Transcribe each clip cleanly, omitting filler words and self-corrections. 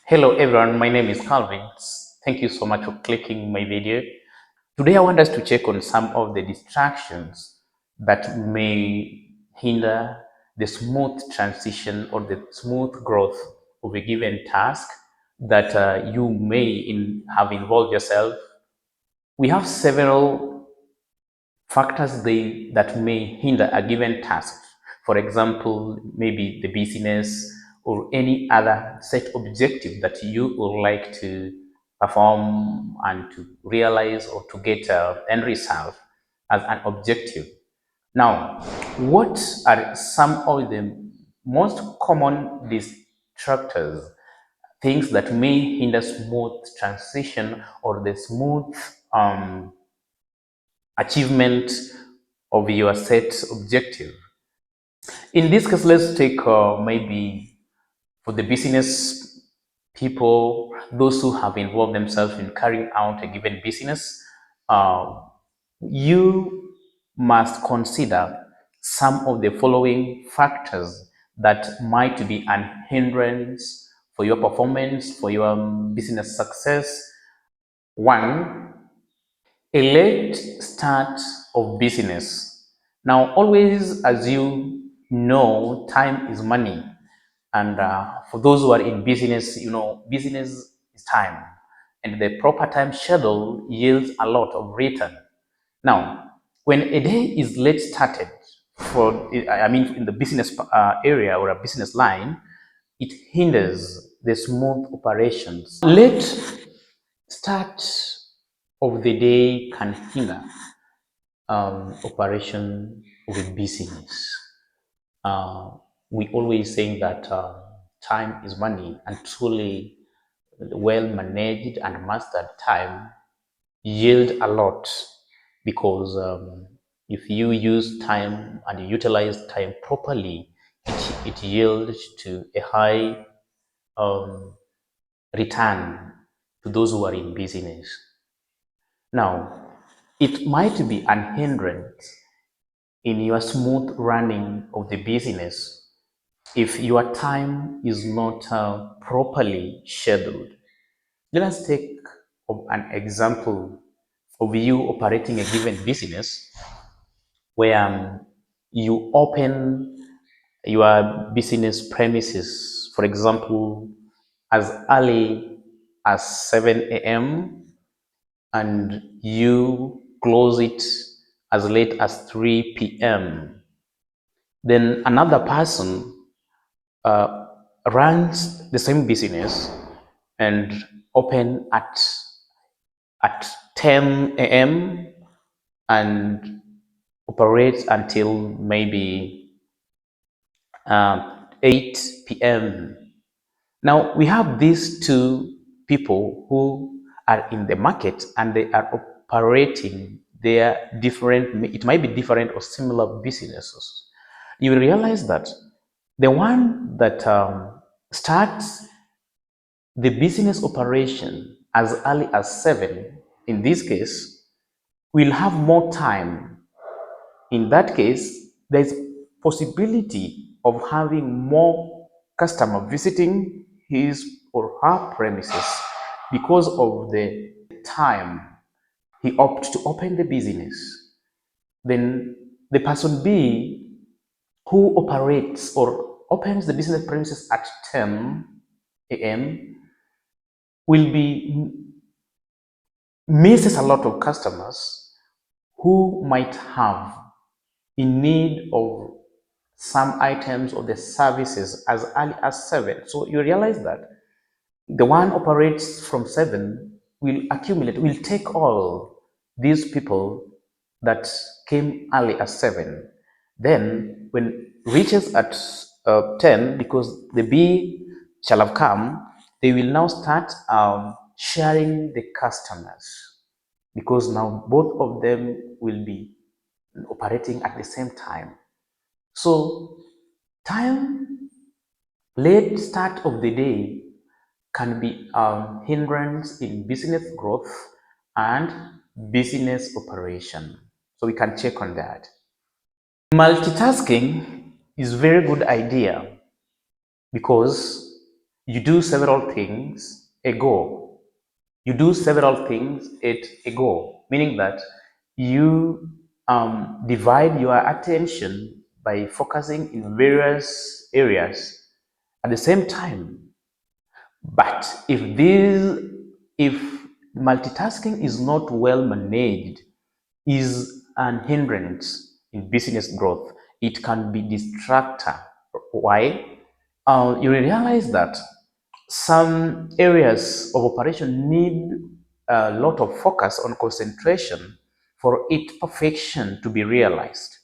Hello everyone, my name is Calvin. Thank you so much for clicking my video. Today I want us to check on some of the distractions that may hinder the smooth transition or the smooth growth of a given task that you may have involved yourself. We have several factors that may hinder a given task. For example, maybe the business or any other set objective that you would like to perform and to realize or to get end result as an objective. Now, what are some of the most common distractors, things that may hinder smooth transition or the smooth achievement of your set objective? In this case, let's take maybe for the business people, those who have involved themselves in carrying out a given business, uh, you must consider some of the following factors that might be an hindrance for your performance, for your business success. One, a late start of business. Now, always, as you know, time is money. And for those who are in business, business is time. And the proper time schedule yields a lot of return. Now, when a day is late started, in the business area or a business line, it hinders the smooth operations. Late start of the day can hinder operation of a business. Uh, we always saying that time is money, and truly well managed and mastered time yield a lot, because if you use time and you utilize time properly, it yields to a high um, return to those who are in business. Now, it might be an hindrance in your smooth running of the business if your time is not properly scheduled. Let us take an example of you operating a given business where you open your business premises, for example, as early as 7 a.m. and you close it as late as 3 p.m. Then another person uh, runs the same business and open at 10 a.m. and operates until maybe 8 p.m. Now we have these two people who are in the market and they are operating their different, it might be different or similar businesses. You will realize that the one that starts the business operation as early as 7, in this case, will have more time. In that case, there's possibility of having more customer visiting his or her premises because of the time he opts to open the business. Then the person B who operates or opens the business premises at 10 a.m. will be misses a lot of customers who might have in need of some items or the services as early as 7. So you realize that the one operates from 7 will accumulate, will take all these people that came early as 7. Then when reaches at 10, because the B shall have come, they will now start sharing the customers, because now both of them will be operating at the same time. So time, late start of the day can be a hindrance in business growth and business operation. So we can check on that. Multitasking is very good idea, because You do several things ago. You do several things at a go, meaning that you divide your attention by focusing in various areas at the same time. But if multitasking is not well managed, is an hindrance in business growth. It can be distractor. Why? You realize that some areas of operation need a lot of focus on concentration for its perfection to be realized.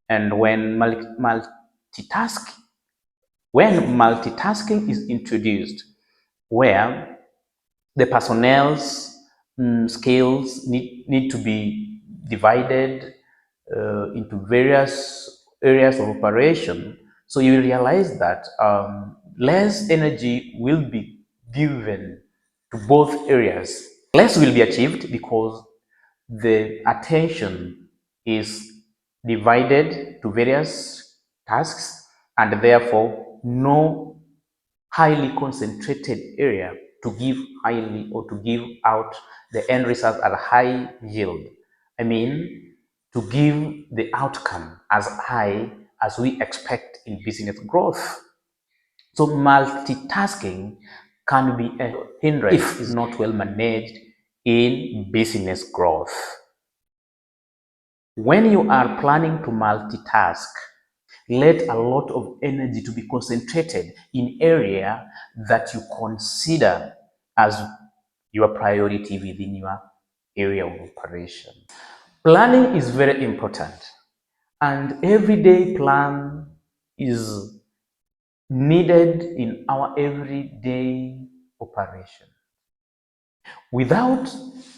And when multitasking is introduced, where the personnel's skills need to be divided into various areas of operation. So you realize that less energy will be given to both areas. Less will be achieved because the attention is divided to various tasks, and therefore no highly concentrated area to give highly or to give out the end result at a high yield. I mean, to give the outcome as high as we expect in business growth. So multitasking can be a hindrance if it's not well managed in business growth. When you are planning to multitask, let a lot of energy to be concentrated in area that you consider as your priority within your area of operation. Planning is very important, and everyday plan is needed in our everyday operation. Without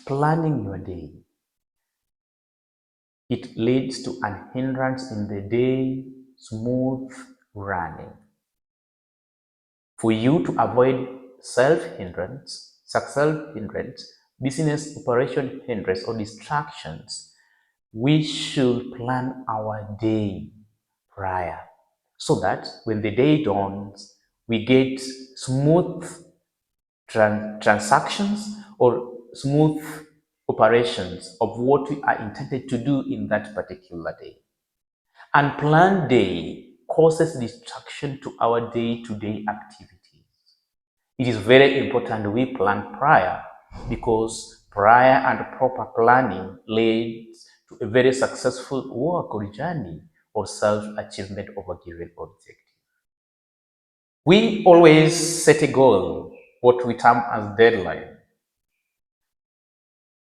planning your day, it leads to an hindrance in the day smooth running. For you to avoid self-hindrance, success hindrance, business operation hindrance, or distractions, we should plan our day prior so that when the day dawns, we get smooth transactions or smooth operations of what we are intended to do in that particular day. Unplanned day causes distraction to our day-to-day activities. It is very important we plan prior because prior and proper planning leads to a very successful work or journey or self-achievement of a given objective. We always set a goal, what we term as deadline.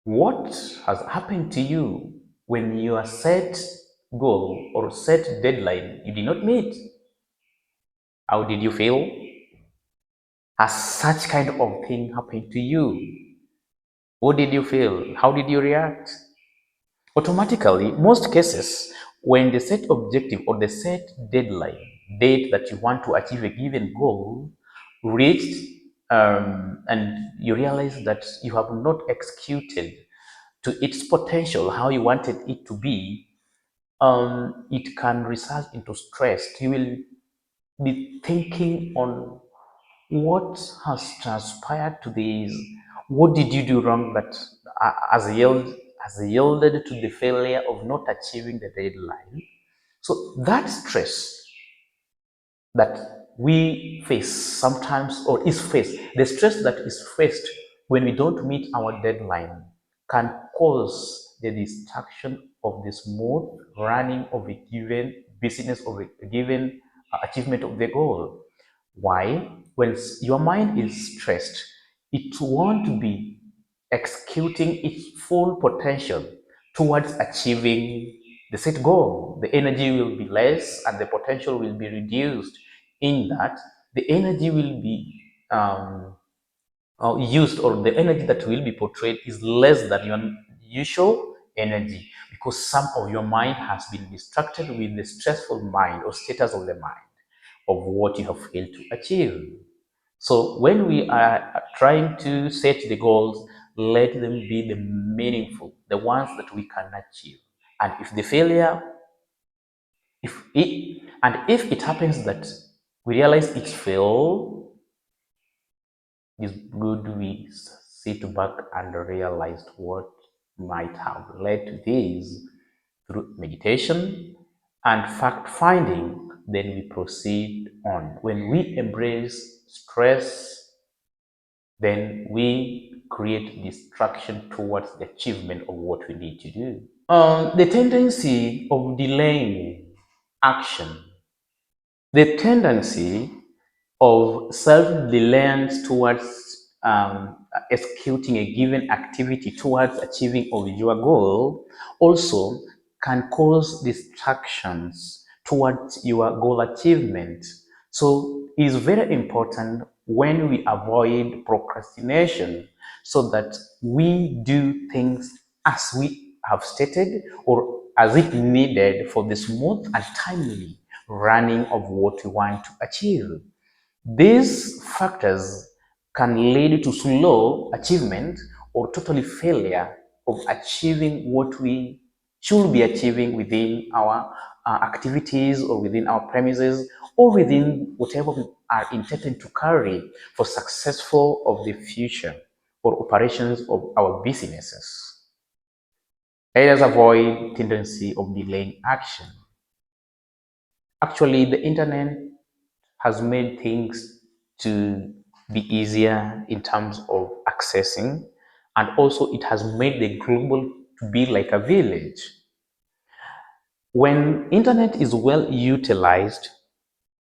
What has happened to you when your set goal or set deadline you did not meet? How did you feel? Has such kind of thing happened to you? What did you feel? How did you react? Automatically, most cases, when the set objective or the set deadline, date that you want to achieve a given goal, reached, and you realize that you have not executed to its potential how you wanted it to be, it can result into stress. You will be thinking on what has transpired to this? What did you do wrong that has yielded to the failure of not achieving the deadline? So that stress that we face sometimes or is faced, the stress that is faced when we don't meet our deadline can cause the distraction of the smooth running of a given business or a given achievement of the goal. Why? When your mind is stressed, it won't be executing its full potential towards achieving the set goal. The energy will be less and the potential will be reduced, in that the energy will be used, or the energy that will be portrayed is less than your usual energy, because some of your mind has been distracted with the stressful mind or status of the mind of what you have failed to achieve. So when we are trying to set the goals, let them be the meaningful, the ones that we can achieve. And if the failure, if it happens that we realize it failed, it's good we sit back and realize what might have led to this through meditation and fact finding. Then we proceed on. When we embrace stress, then we create distraction towards the achievement of what we need to do. The tendency of delaying action, the tendency of self-reliance towards executing a given activity towards achieving of your goal also can cause distractions towards your goal achievement. So it is very important when we avoid procrastination so that we do things as we have stated or as it needed for the smooth and timely running of what we want to achieve. These factors can lead to slow achievement or totally failure of achieving what we should be achieving within our activities or within our premises or within whatever we are intended to carry for successful of the future or operations of our businesses. Let us avoid tendency of delaying action. Actually, the internet has made things to be easier in terms of accessing, and also it has made the global to be like a village. When internet is well utilized,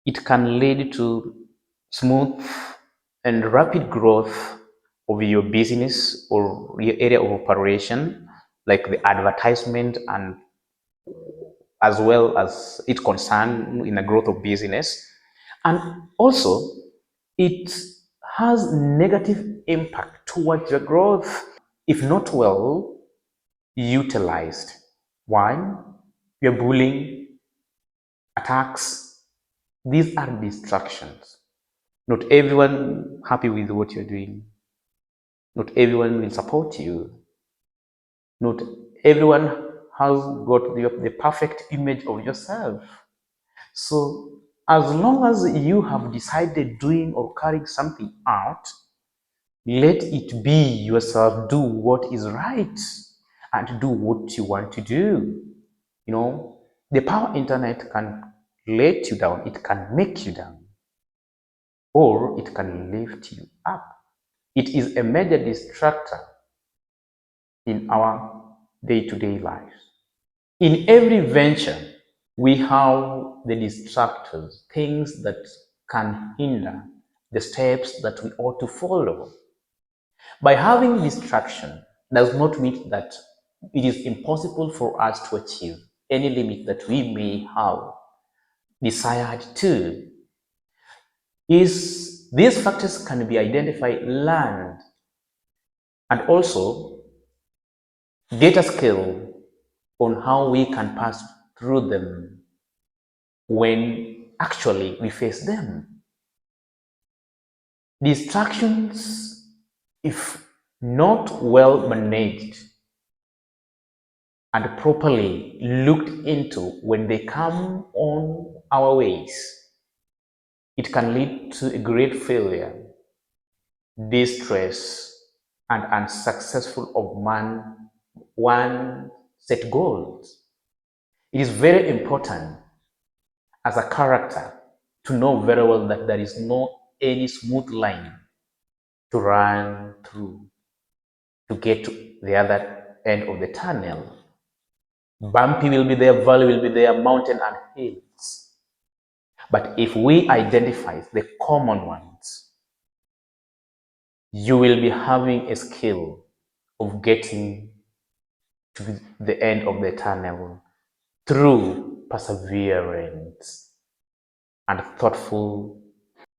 it can lead to smooth and rapid growth of your business or your area of operation, like the advertisement and as well as it concern in the growth of business. And also, it has negative impact towards your growth if not well utilized. One, your bullying, attacks, these are distractions. Not everyone happy with what you're doing. Not everyone will support you. Not everyone has got the perfect image of yourself. So as long as you have decided doing or carrying something out, let it be yourself. Do what is right and do what you want to do. You know, the power internet can let you down, it can make you down, or it can lift you up. It is a major distractor in our day-to-day lives. In every venture, we have the distractors, things that can hinder the steps that we ought to follow. By having distraction does not mean that it is impossible for us to achieve any limit that we may have desired to. Is these factors can be identified, learned, and also get a skill on how we can pass through them when actually we face them. Distractions, if not well managed and properly looked into when they come on our ways, it can lead to a great failure, distress, and unsuccessful of one set goals. It is very important as a character to know very well that there is no any smooth line to run through to get to the other end of the tunnel. Bumpy will be there, valley will be there, mountain and hills. But if we identify the common ones, you will be having a skill of getting to the end of the tunnel through perseverance and thoughtful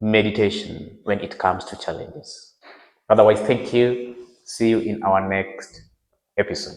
meditation when it comes to challenges. Otherwise, thank you. See you in our next episode.